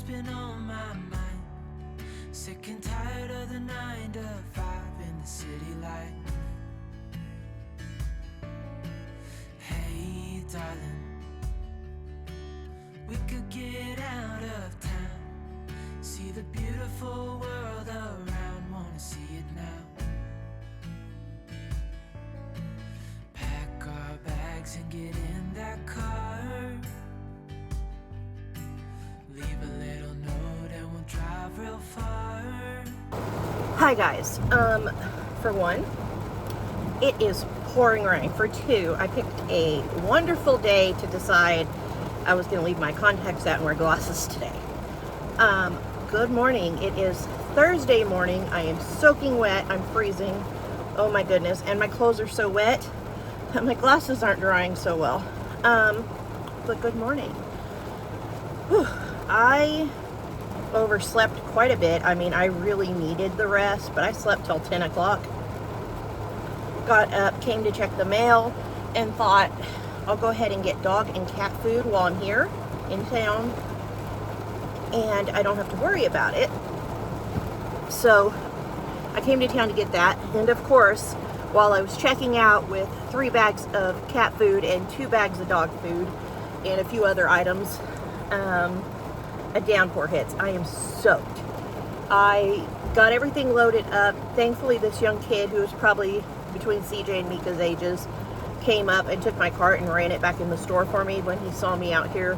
been on my mind. Sick and tired of the 9 to 5 in the city light. Hey, darling, we could get out of town, see the beautiful world around, wanna see it now. Pack our bags and get in that car, leave a little note and we'll drive real far. Hi guys, for one, it is pouring rain. For two, I picked a wonderful day to decide I was going to leave my contacts out and wear glasses today. Good morning. It is Thursday morning. I am soaking wet. I'm freezing. Oh my goodness. And my clothes are so wet that my glasses aren't drying so well. But good morning. Whew. I overslept quite a bit. I mean, I really needed the rest, but I slept till 10 o'clock. Got up, came to check the mail, and thought I'll go ahead and get dog and cat food while I'm here in town, and I don't have to worry about it. So I came to town to get that, and of course, while I was checking out with 3 bags of cat food and 2 bags of dog food and a few other items, a downpour hits. I am soaked. I got everything loaded up. Thankfully, this young kid, who was probably between CJ and Mika's ages, came up and took my cart and ran it back in the store for me when he saw me out here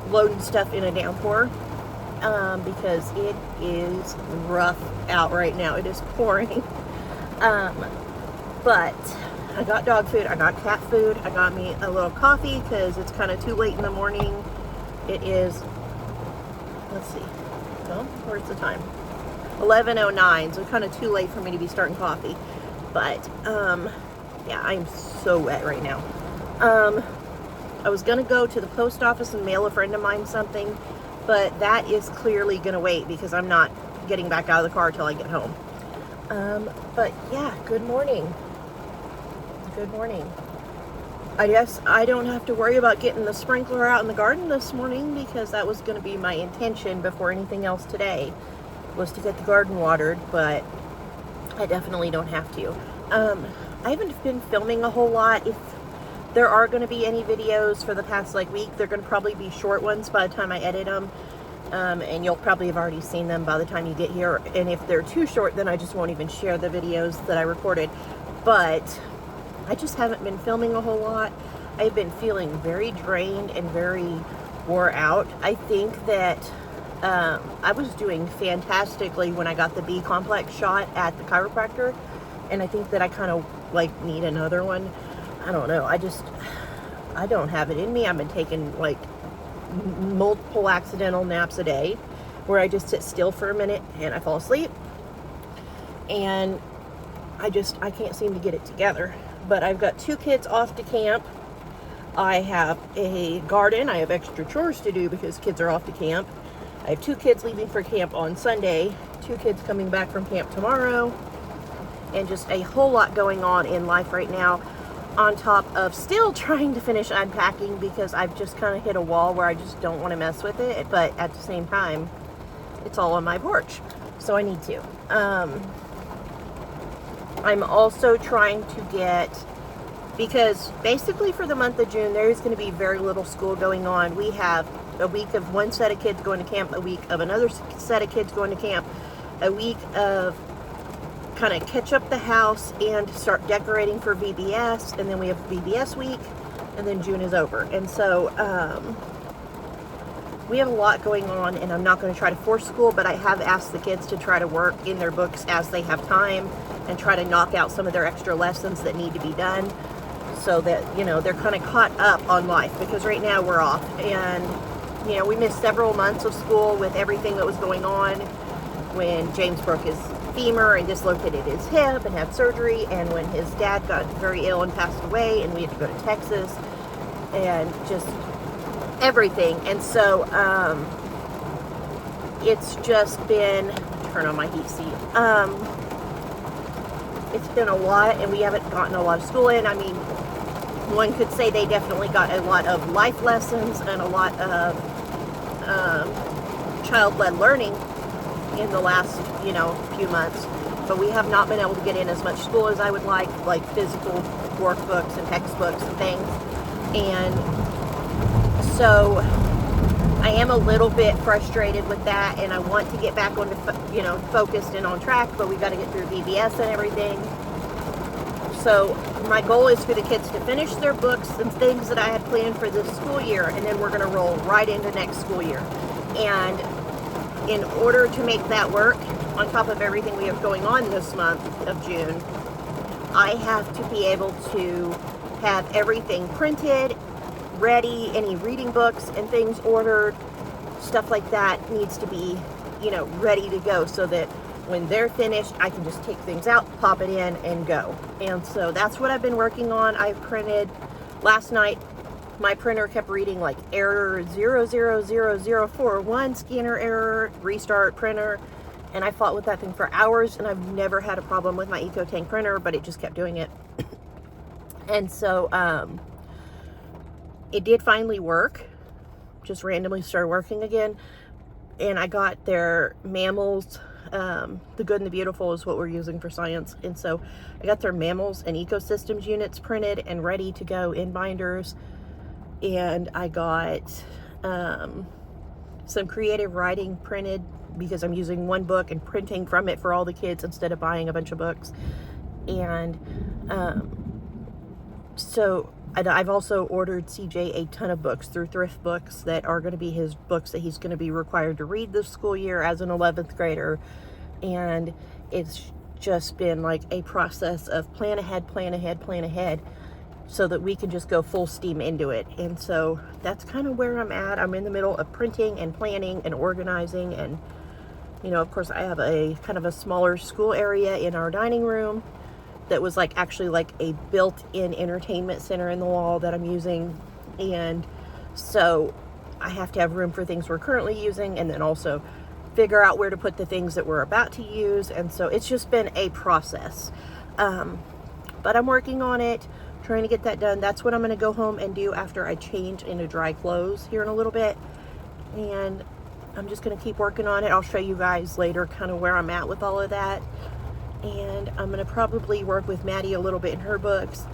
loading stuff in a downpour, because it is rough out right now. It is pouring. But I got dog food, I got cat food, I got me a little coffee because it's kind of too late in the morning. It is, let's see, well, where's the time? 11:09, so kind of too late for me to be starting coffee. But yeah, I'm so wet right now. I was gonna go to the post office and mail a friend of mine something, but that is clearly gonna wait because I'm not getting back out of the car till I get home. But yeah, good morning. Good morning. I guess I don't have to worry about getting the sprinkler out in the garden this morning, because that was going to be my intention before anything else today, was to get the garden watered, but I definitely don't have to. I haven't been filming a whole lot. If there are going to be any videos for the past week, they're going to probably be short ones by the time I edit them, and you'll probably have already seen them by the time you get here. And if they're too short, then I just won't even share the videos that I recorded. But I just haven't been filming a whole lot. I've been feeling very drained and very wore out. I think that I was doing fantastically when I got the B complex shot at the chiropractor, and I think that I kind of need another one. I don't know. I don't have it in me. I've been taking multiple accidental naps a day where I just sit still for a minute and I fall asleep, and I can't seem to get it together. But I've got 2 kids off to camp. I have a garden. I have extra chores to do because kids are off to camp. I have 2 kids leaving for camp on Sunday, 2 kids coming back from camp tomorrow, and just a whole lot going on in life right now, on top of still trying to finish unpacking because I've just kind of hit a wall where I just don't want to mess with it, but at the same time, it's all on my porch, so I need to. I'm also trying to get, because basically for the month of June, there is going to be very little school going on. We have a week of one set of kids going to camp, a week of another set of kids going to camp, a week of kind of catch up the house and start decorating for VBS, and then we have VBS week, and then June is over. And so we have a lot going on, and I'm not going to try to force school, but I have asked the kids to try to work in their books as they have time and try to knock out some of their extra lessons that need to be done, so that, they're kind of caught up on life, because right now we're off. And, we missed several months of school with everything that was going on when James broke his femur and dislocated his hip and had surgery, and when his dad got very ill and passed away and we had to go to Texas, and just everything. And so it's just been, turn on my heat seat, it's been a lot, and we haven't gotten a lot of school in. I mean, one could say they definitely got a lot of life lessons and a lot of child-led learning in the last, you know, few months, but we have not been able to get in as much school as I would like physical workbooks and textbooks and things. And so I am a little bit frustrated with that, and I want to get back on you know, focused and on track, but we've got to get through VBS and everything. So my goal is for the kids to finish their books and things that I had planned for this school year, and then we're going to roll right into next school year. And in order to make that work, on top of everything we have going on this month of June, I have to be able to have everything printed, ready, any reading books and things ordered, stuff like that needs to be, you know, ready to go, so that when they're finished, I can just take things out, pop it in, and go. And so that's what I've been working on. I've printed, last night, my printer kept reading like error 000041, scanner error, restart printer. And I fought with that thing for hours, and I've never had a problem with my EcoTank printer, but it just kept doing it. And so, it did finally work, just randomly started working again. And I got their mammals, the good and the beautiful is what we're using for science. And so I got their mammals and ecosystems units printed and ready to go in binders. And I got some creative writing printed, because I'm using one book and printing from it for all the kids instead of buying a bunch of books. And so I've also ordered CJ a ton of books through Thrift Books that are going to be his books that he's going to be required to read this school year as an 11th grader. And it's just been like a process of plan ahead, so that we can just go full steam into it. And so that's kind of where I'm at. I'm in the middle of printing and planning and organizing. And, you know, of course, I have a kind of a smaller school area in our dining room that was like actually like a built-in entertainment center in the wall that I'm using. And so I have to have room for things we're currently using, and then also figure out where to put the things that we're about to use. And so it's just been a process. But I'm working on it, trying to get that done. That's what I'm going to go home and do after I change into dry clothes here in a little bit. And I'm just going to keep working on it. I'll show you guys later kind of where I'm at with all of that. And I'm going to probably work with Maddie a little bit in her books,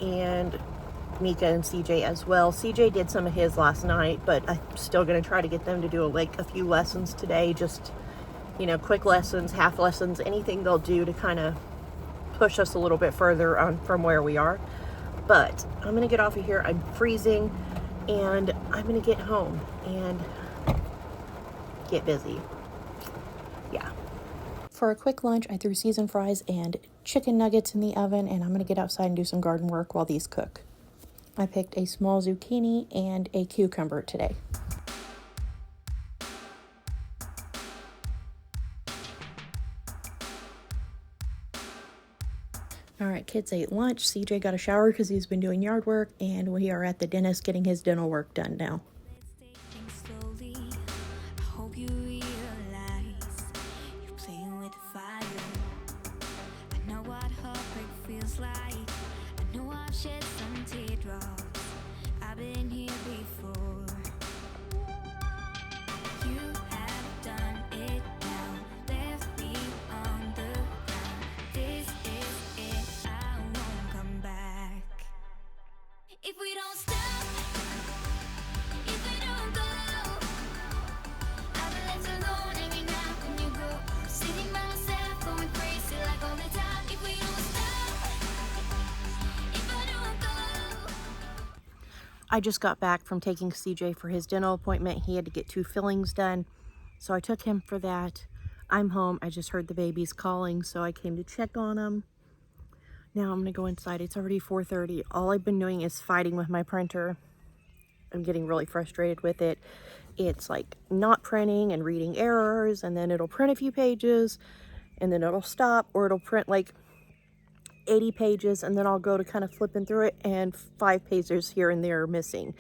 and Mika and CJ as well. CJ did some of his last night, but I'm still going to try to get them to do a few lessons today. Just, you know, quick lessons, half lessons, anything they'll do to kind of push us a little bit further on from where we are. But I'm going to get off of here. I'm freezing, and I'm going to get home and get busy. Yeah. For a quick lunch, I threw seasoned fries and chicken nuggets in the oven, and I'm going to get outside and do some garden work while these cook. I picked a small zucchini and a cucumber today. All right, kids ate lunch. CJ got a shower because he's been doing yard work, and we are at the dentist getting his dental work done now. If we don't stop, if we don't go, I'll be left alone hanging out when you go. Sitting by myself, going crazy like all the time. If we don't stop, if I don't go. I just got back from taking CJ for his dental appointment. He had to get 2 fillings done, so I took him for that. I'm home. I just heard the babies calling, so I came to check on them. Now I'm gonna go inside. It's already 4:30. All I've been doing is fighting with my printer. I'm getting really frustrated with it. It's like not printing and reading errors, and then it'll print a few pages, and then it'll stop, or it'll print like 80 pages, and then I'll go to kind of flipping through it, and 5 pages here and there are missing.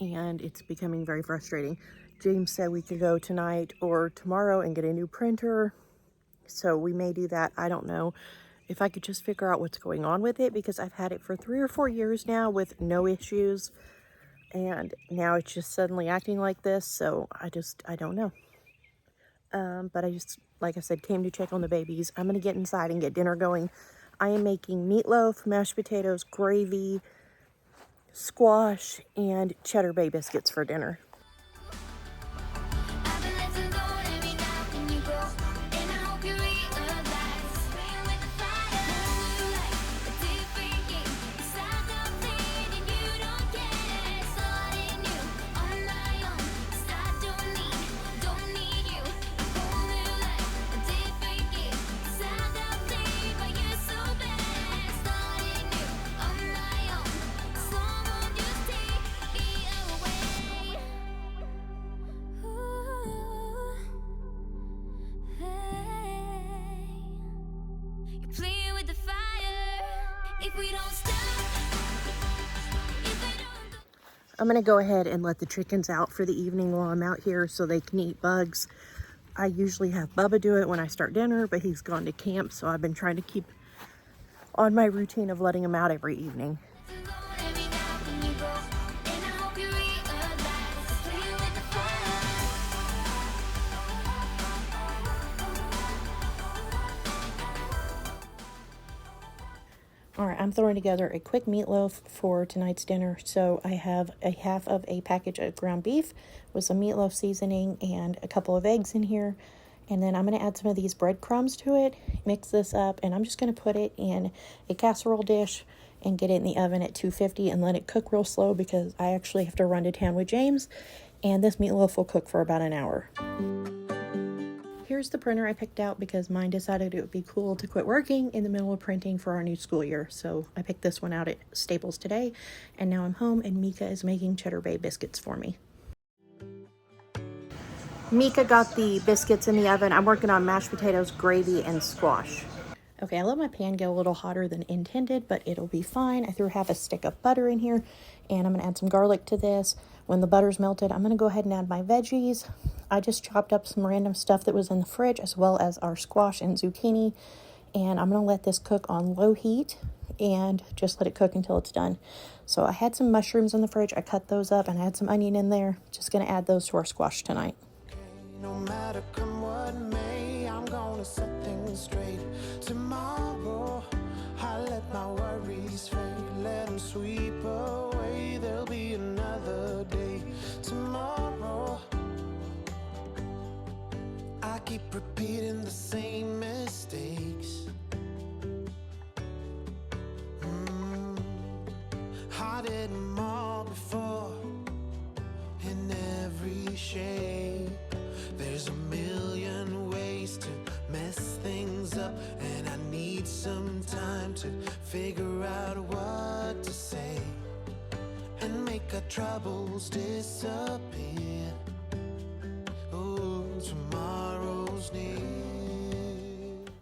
And it's becoming very frustrating. James said we could go tonight or tomorrow and get a new printer. So we may do that. I don't know. If I could just figure out what's going on with it, because I've had it for 3 or 4 years now with no issues, and now it's just suddenly acting like this. So I don't know. but I just, like I said, came to check on the babies. I'm going to get inside and get dinner going. I am making meatloaf, mashed potatoes, gravy, squash, and cheddar bay biscuits for dinner. I've been left alone every night when you go, and I hope you realize playing with the fire, like a different game. It's like I'm playing and you don't get it. Starting new on my own, 'cause I don't need you. Whole new life, a different game. It's like I'm playing, but you're so bad. Starting new on my own, someone just take me away. You're playing with the fire. If we don't stop, if I don't go. I'm going to go ahead and let the chickens out for the evening while I'm out here so they can eat bugs. I usually have Bubba do it when I start dinner, but he's gone to camp, so I've been trying to keep on my routine of letting him out every evening. Alone every night when you go, and I hope you realize playing with the fire. All right, I'm throwing together a quick meatloaf for tonight's dinner. So I have a half of a package of ground beef with some meatloaf seasoning and a couple of eggs in here. And then I'm going to add some of these breadcrumbs to it, mix this up, and I'm just going to put it in a casserole dish and get it in the oven at 250 and let it cook real slow because I actually have to run to town with James, and this meatloaf will cook for about an hour. Here's the printer I picked out because mine decided it would be cool to quit working in the middle of printing for our new school year. So I picked this one out at Staples today, and now I'm home and Mika is making cheddar bay biscuits for me. Mika got the biscuits in the oven. I'm working on mashed potatoes, gravy, and squash. Okay, I let my pan get a little hotter than intended, but it'll be fine. I threw half a stick of butter in here, and I'm going to add some garlic to this. When the butter's melted, I'm going to go ahead and add my veggies. I just chopped up some random stuff that was in the fridge, as well as our squash and zucchini, and I'm going to let this cook on low heat and just let it cook until it's done. So I had some mushrooms in the fridge. I cut those up, and I had some onion in there. Just going to add those to our squash tonight. No matter come what may, I'm gonna set things straight. Tomorrow, I let my worries fade, let them sweep away. There'll be another day. Tomorrow, I keep repeating the same mistakes. I did them all before, in every shape. There's a million ways to mess things up, and I need some time to figure out what to say and make our troubles disappear. Oh, tomorrow's near.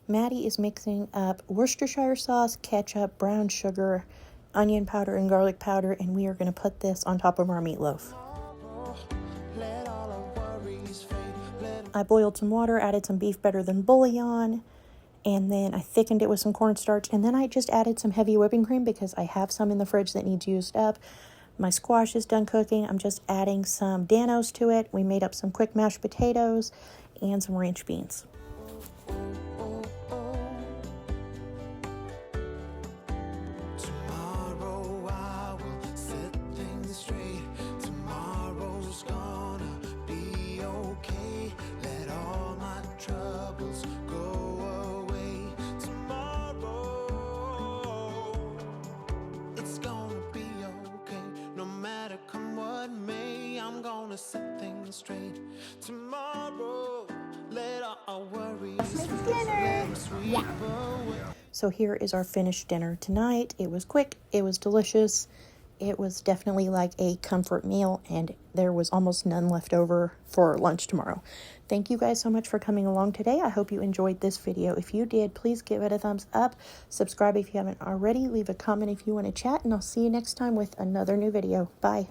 Maddie is mixing up Worcestershire sauce, ketchup, brown sugar, onion powder, and garlic powder, and we are going to put this on top of our meatloaf. Let all our worries fade. I boiled some water, added some beef better than bouillon, and then I thickened it with some cornstarch, and then I just added some heavy whipping cream because I have some in the fridge that needs used up. My squash is done cooking. I'm just adding some Danos to it. We made up some quick mashed potatoes and some ranch beans. Tomorrow I will set things straight. Tomorrow's gonna be okay. Let all my troubles go away. Tomorrow it's gonna be okay. No matter come what may, I'm gonna set things straight. Tomorrow, let all our worries fade. Let 'em sweep away. So here is our finished dinner tonight. It was quick, it was delicious, it was definitely like a comfort meal, and there was almost none left over for lunch tomorrow. Thank you guys so much for coming along today. I hope you enjoyed this video. If you did, please give it a thumbs up. Subscribe if you haven't already. Leave a comment if you want to chat, and I'll see you next time with another new video. Bye.